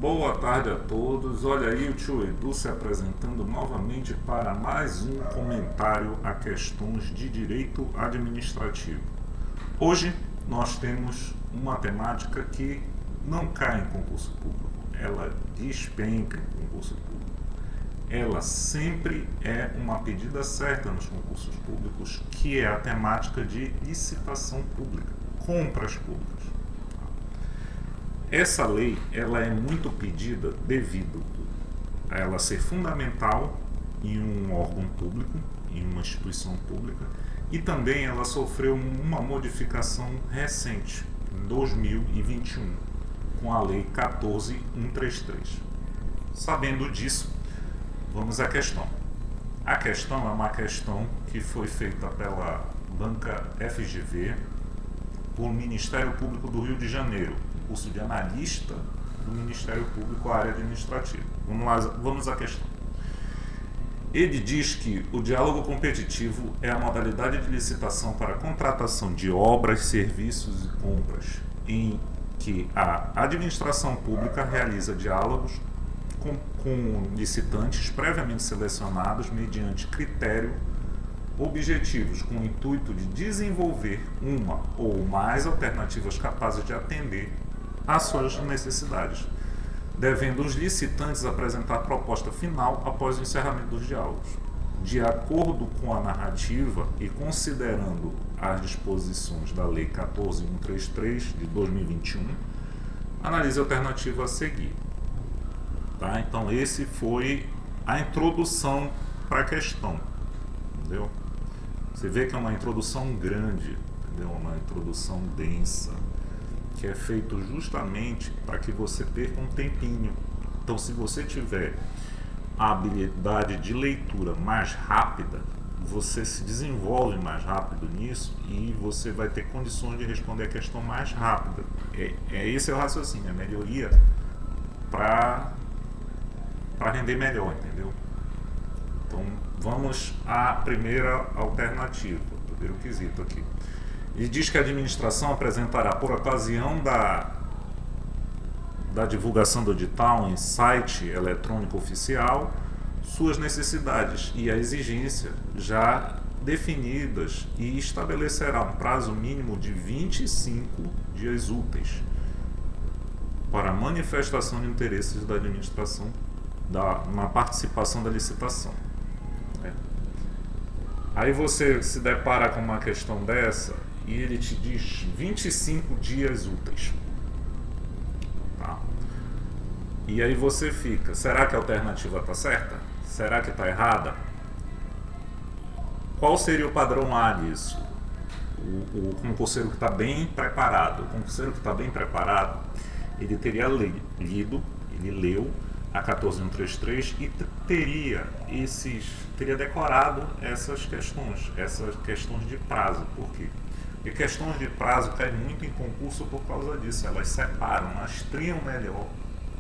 Boa tarde a todos. Olha aí o tio Edu se apresentando novamente para mais um comentário a questões de direito administrativo. Hoje nós temos uma temática que não cai em concurso público, ela despenca em concurso público. Ela sempre é uma pedida certa nos concursos públicos, que é a temática de licitação pública, compras públicas. Essa lei ela é muito pedida devido a ela ser fundamental em um órgão público, em uma instituição pública, e também ela sofreu uma modificação recente, em 2021, com a Lei 14.133. Sabendo disso, vamos à questão. A questão é uma questão que foi feita pela banca FGV, por Ministério Público do Rio de Janeiro, curso de analista do Ministério Público, área administrativa. Vamos à questão. Ele diz que o diálogo competitivo é a modalidade de licitação para contratação de obras, serviços e compras, em que a administração pública realiza diálogos com licitantes previamente selecionados mediante critério objetivos com o intuito de desenvolver uma ou mais alternativas capazes de atender às suas necessidades, devendo os licitantes apresentar a proposta final após o encerramento dos diálogos. De acordo com a narrativa e considerando as disposições da Lei 14.133 de 2021, analise a alternativa a seguir. Tá? Então, esse foi a introdução para a questão. Entendeu? Você vê que é uma introdução grande, entendeu? Uma introdução densa, que é feito justamente para que você perca um tempinho. Então, se você tiver a habilidade de leitura mais rápida, você se desenvolve mais rápido nisso e você vai ter condições de responder a questão mais rápida. Esse é o raciocínio, a melhoria para render melhor, entendeu? Então, vamos à primeira alternativa, o primeiro quesito aqui. Ele diz que a administração apresentará, por ocasião da divulgação do edital em site eletrônico oficial, suas necessidades e a exigência já definidas e estabelecerá um prazo mínimo de 25 dias úteis para a manifestação de interesses da administração na participação da licitação. Aí você se depara com uma questão dessa e ele te diz 25 dias úteis. Tá? E aí você fica, será que a alternativa está certa? Será que está errada? Qual seria o padrão A disso? O concurseiro que está bem preparado. O concurseiro que está bem preparado, ele teria lido, ele leu a 14.133 e teria decorado essas questões de prazo. Por quê? Porque questões de prazo caem muito em concurso por causa disso. Elas separam, lastreiam melhor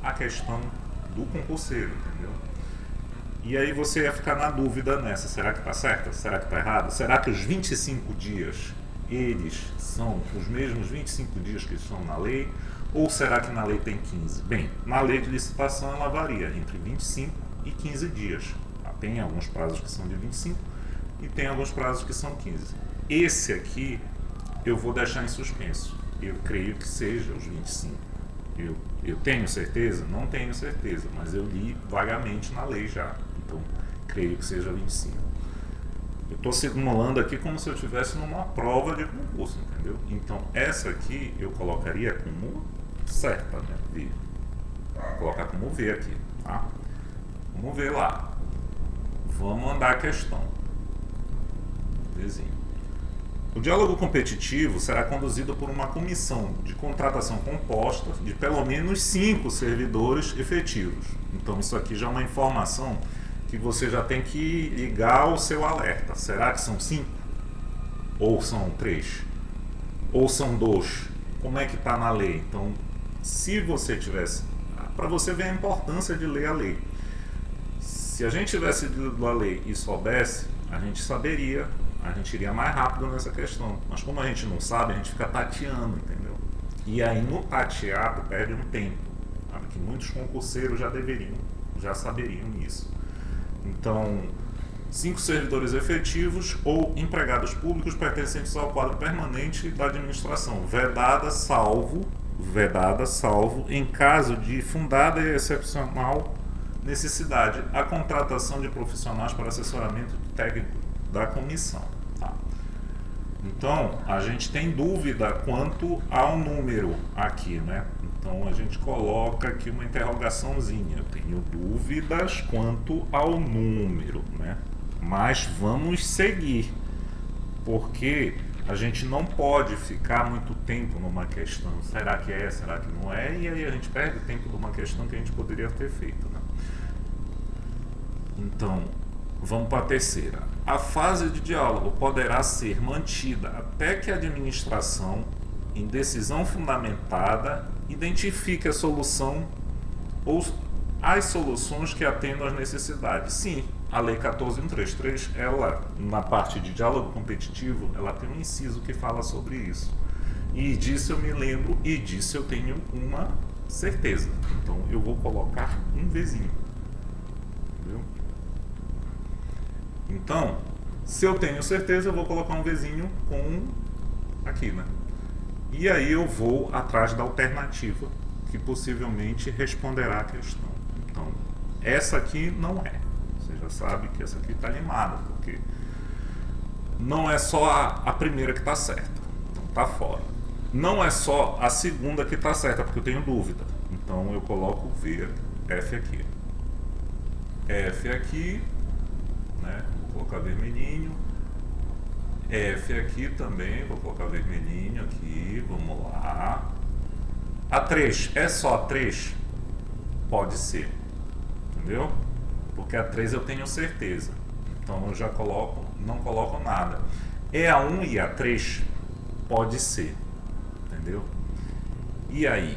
a questão do concurseiro, entendeu? E aí você ia ficar na dúvida nessa, será que está certo? Será que está errado? Será que os 25 dias, eles são os mesmos 25 dias que estão na lei? Ou será que na lei tem 15? Bem, na lei de licitação ela varia entre 25 e 15 dias. Tem alguns prazos que são de 25 e tem alguns prazos que são 15. Esse aqui eu vou deixar em suspenso. Eu creio que seja os 25. Eu tenho certeza? Não tenho certeza, mas eu li vagamente na lei já. Então, creio que seja 25. Eu estou simulando aqui como se eu estivesse numa prova de concurso, entendeu? Então, essa aqui eu colocaria como certa, né? V. Vou colocar como V aqui, tá? Vamos ver lá. Vamos andar a questão. Vzinho. O diálogo competitivo será conduzido por uma comissão de contratação composta de pelo menos 5 servidores efetivos. Então, isso aqui já é uma informação que você já tem que ligar o seu alerta. Será que são 5? Ou são 3? Ou são 2? Como é que está na lei? Então, se você tivesse... Para você ver a importância de ler a lei. Se a gente tivesse lido a lei e soubesse, a gente saberia, a gente iria mais rápido nessa questão. Mas como a gente não sabe, a gente fica tateando, entendeu? E aí no tateado perde um tempo. que muitos concurseiros já saberiam isso. Então, 5 servidores efetivos ou empregados públicos pertencentes ao quadro permanente da administração, vedada salvo em caso de fundada e excepcional necessidade a contratação de profissionais para assessoramento técnico da comissão. Tá? Então, a gente tem dúvida quanto ao número aqui, né? Então, a gente coloca aqui uma interrogaçãozinha. Eu tenho dúvidas quanto ao número, né? Mas vamos seguir, porque a gente não pode ficar muito tempo numa questão. Será que é? Será que não é? E aí a gente perde tempo numa questão que a gente poderia ter feito, né? Então, vamos para a terceira. A fase de diálogo poderá ser mantida até que a administração, em decisão fundamentada, identifique a solução ou as soluções que atendam às necessidades. Sim, a Lei 14.133, ela, na parte de diálogo competitivo, ela tem um inciso que fala sobre isso. E disso eu me lembro e disso eu tenho uma certeza. Então eu vou colocar um Vzinho. Entendeu? Então, se eu tenho certeza, eu vou colocar um Vzinho com aqui, né? E aí eu vou atrás da alternativa que possivelmente responderá a questão. Então, essa aqui não é. Você já sabe que essa aqui está limada, porque não é só a primeira que está certa. Então, está fora. Não é só a segunda que está certa, porque eu tenho dúvida. Então, eu coloco F aqui. F aqui, né? Vou colocar vermelhinho. F aqui também, vou colocar vermelhinho aqui, vamos lá. A 3, é só a 3? Pode ser, entendeu? Porque a 3 eu tenho certeza, então eu já coloco, não coloco nada. É a 1 e a 3? Pode ser, entendeu? E aí,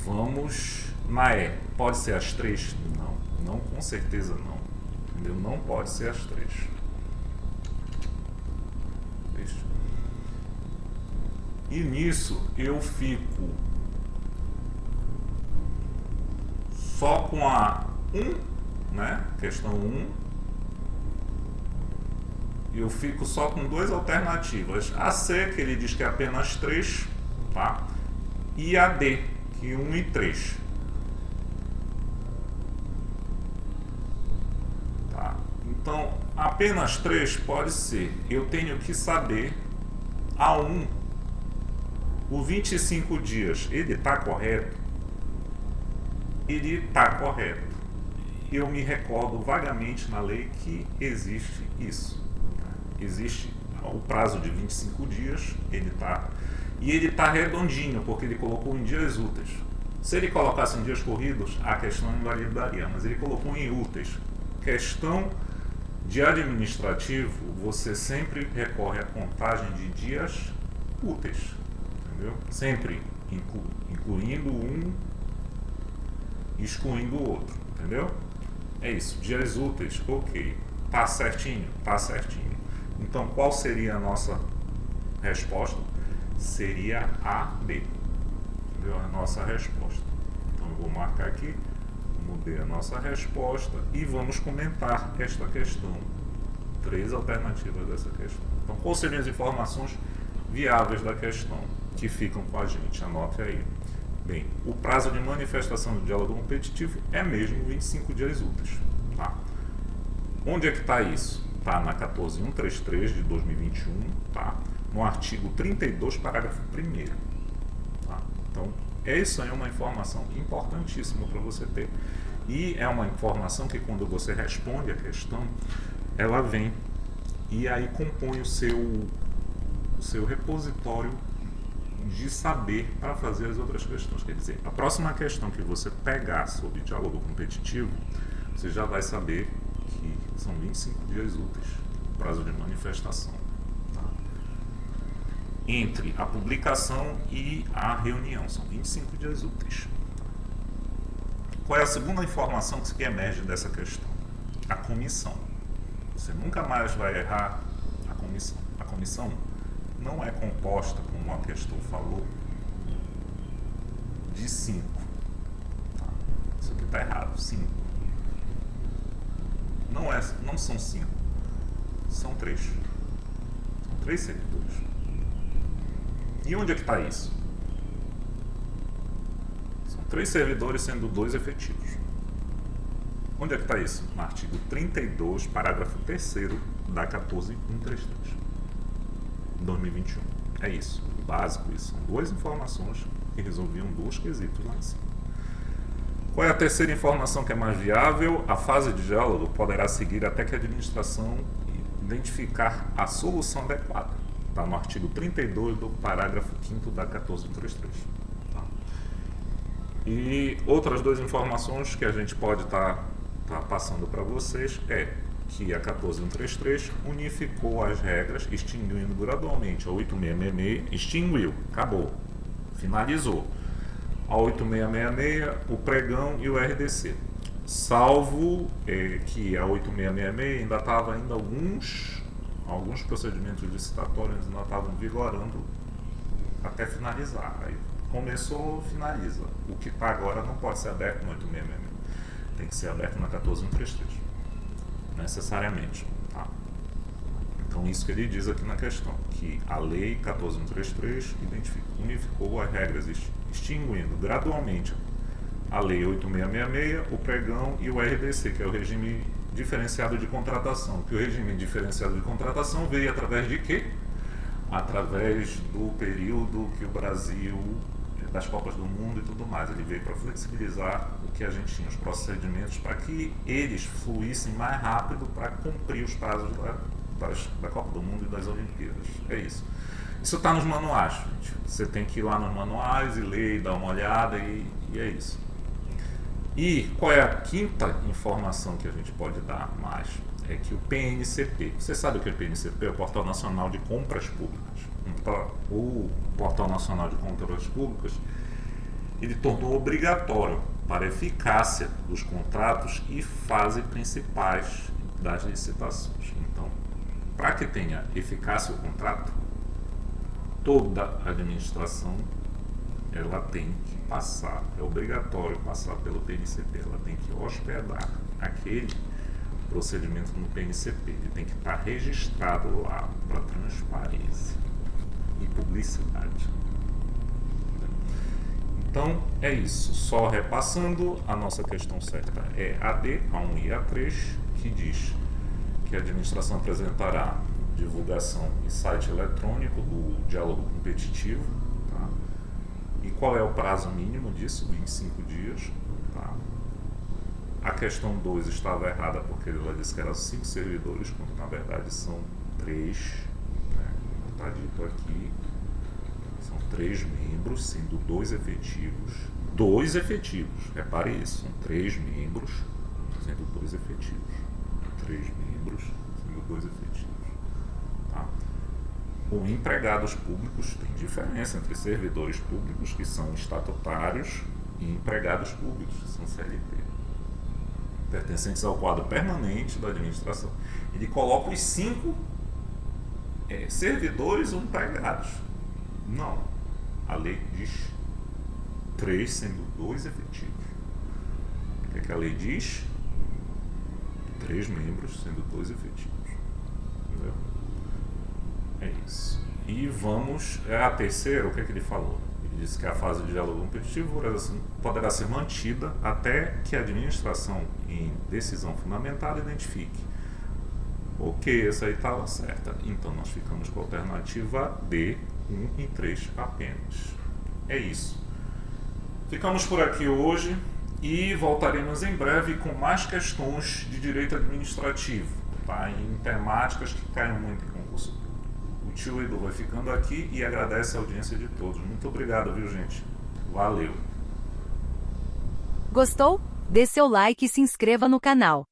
vamos na E, pode ser as 3? Não, com certeza não, entendeu? Não pode ser as 3. E nisso eu fico só com a 1, né? Questão 1. Eu fico só com 2 alternativas. A C, que ele diz que é apenas 3, tá? E a D, que 1 e 3. Tá? Então, apenas 3 pode ser. Eu tenho que saber a 1. O 25 dias, ele está correto? Ele está correto. Eu me recordo vagamente na lei que existe isso. Existe o prazo de 25 dias, ele está. E ele está redondinho, porque ele colocou em dias úteis. Se ele colocasse em dias corridos, a questão invalidaria, mas ele colocou em úteis. Questão de administrativo, você sempre recorre à contagem de dias úteis. Entendeu? Sempre incluindo um e excluindo o outro, entendeu? É isso, dias úteis, ok. Tá certinho? Tá certinho. Então, qual seria a nossa resposta? Seria a B. Entendeu? A nossa resposta. Então, eu vou marcar aqui, mudei a nossa resposta e vamos comentar esta questão. 3 alternativas dessa questão. Então, quais seriam as informações viáveis da questão que ficam com a gente? Anote aí. Bem, o prazo de manifestação do diálogo competitivo é mesmo 25 dias úteis. Tá? Onde é que está isso? Está na 14.133 de 2021, tá? No artigo 32, parágrafo 1º. Tá? Então, essa é uma informação importantíssima para você ter. E é uma informação que quando você responde a questão, ela vem e aí compõe o seu repositório de saber para fazer as outras questões. Quer dizer, a próxima questão que você pegar sobre diálogo competitivo, você já vai saber que são 25 dias úteis, prazo de manifestação. Tá? Entre a publicação e a reunião, são 25 dias úteis. Qual é a segunda informação que emerge dessa questão? A comissão. Você nunca mais vai errar a comissão. A comissão não é composta, como a questão falou, de 5. está errado. 5. Não são 5. São 3. São 3 servidores. E onde é que está isso? São 3 servidores sendo 2 efetivos. Onde é que está isso? No artigo 32, parágrafo 3º da 14133, 2021. É isso. Básico isso. São 2 informações que resolviam 2 quesitos lá em cima. Qual é a terceira informação que é mais viável? A fase de diálogo poderá seguir até que a administração identificar a solução adequada. Está no artigo 32 do parágrafo 5º da 14133. Tá? E outras 2 informações que a gente pode estar passando para vocês é que a 14133 unificou as regras, extinguindo gradualmente a 8666, extinguiu, acabou, finalizou. A 8666, o pregão e o RDC. Salvo que a 8666 ainda estava alguns procedimentos licitatórios ainda estavam vigorando até finalizar. Aí começou, finaliza. O que está agora não pode ser aberto no 8666. Tem que ser aberto na 14133. Necessariamente. Tá? Então, isso que ele diz aqui na questão, que a lei 14133 unificou as regras, extinguindo gradualmente a lei 8666, o pregão e o RDC, que é o regime diferenciado de contratação. Que o regime diferenciado de contratação veio através de quê? Através do período que o Brasil, das Copas do Mundo e tudo mais, ele veio para flexibilizar o que a gente tinha, os procedimentos, para que eles fluíssem mais rápido para cumprir os prazos da Copa do Mundo e das Olimpíadas. É isso. Isso está nos manuais, gente. Você tem que ir lá nos manuais e ler, e dar uma olhada e é isso. E qual é a quinta informação que a gente pode dar mais? É que o PNCP, você sabe o que é o PNCP? É o Portal Nacional de Compras Públicas. O Portal Nacional de Compras Públicas, ele tornou obrigatório para a eficácia dos contratos e fase principais das licitações. Então, para que tenha eficácia o contrato, toda a administração ela tem que passar, é obrigatório passar pelo PNCP, ela tem que hospedar aquele procedimento no PNCP, ele tem que estar registrado lá para transparência e publicidade. Então é isso, só repassando, a nossa questão certa é AD, A1 e A3, que diz que a administração apresentará divulgação e site eletrônico do diálogo competitivo, tá? E qual é o prazo mínimo disso? 25 dias. Tá? A questão 2 estava errada porque ela disse que eram 5 servidores, quando na verdade são 3, né? Está dito aqui, são 3 membros, sendo 2 efetivos. 2 efetivos, repare isso, são 3 membros, sendo 2 efetivos. 3 membros, sendo 2 efetivos. Tá? Ou empregados públicos, tem diferença entre servidores públicos, que são estatutários, e empregados públicos, que são CLT, pertencentes ao quadro permanente da administração. Ele coloca os 5 servidores ou empregados. Não. A lei diz 3 sendo 2 efetivos. O que a lei diz? 3 membros sendo 2 efetivos. Entendeu? É isso. E vamos. A terceira, o que ele falou? Ele disse que a fase de diálogo competitivo poderá ser mantida até que a administração, em decisão fundamentada, identifique. Ok, essa aí estava certa. Então nós ficamos com a alternativa D, 1 e 3 apenas. É isso. Ficamos por aqui hoje e voltaremos em breve com mais questões de direito administrativo, tá? Em temáticas que caem muito em concurso público. O tio Edu vai ficando aqui e agradece a audiência de todos. Muito obrigado, viu, gente? Valeu! Gostou? Dê seu like e se inscreva no canal.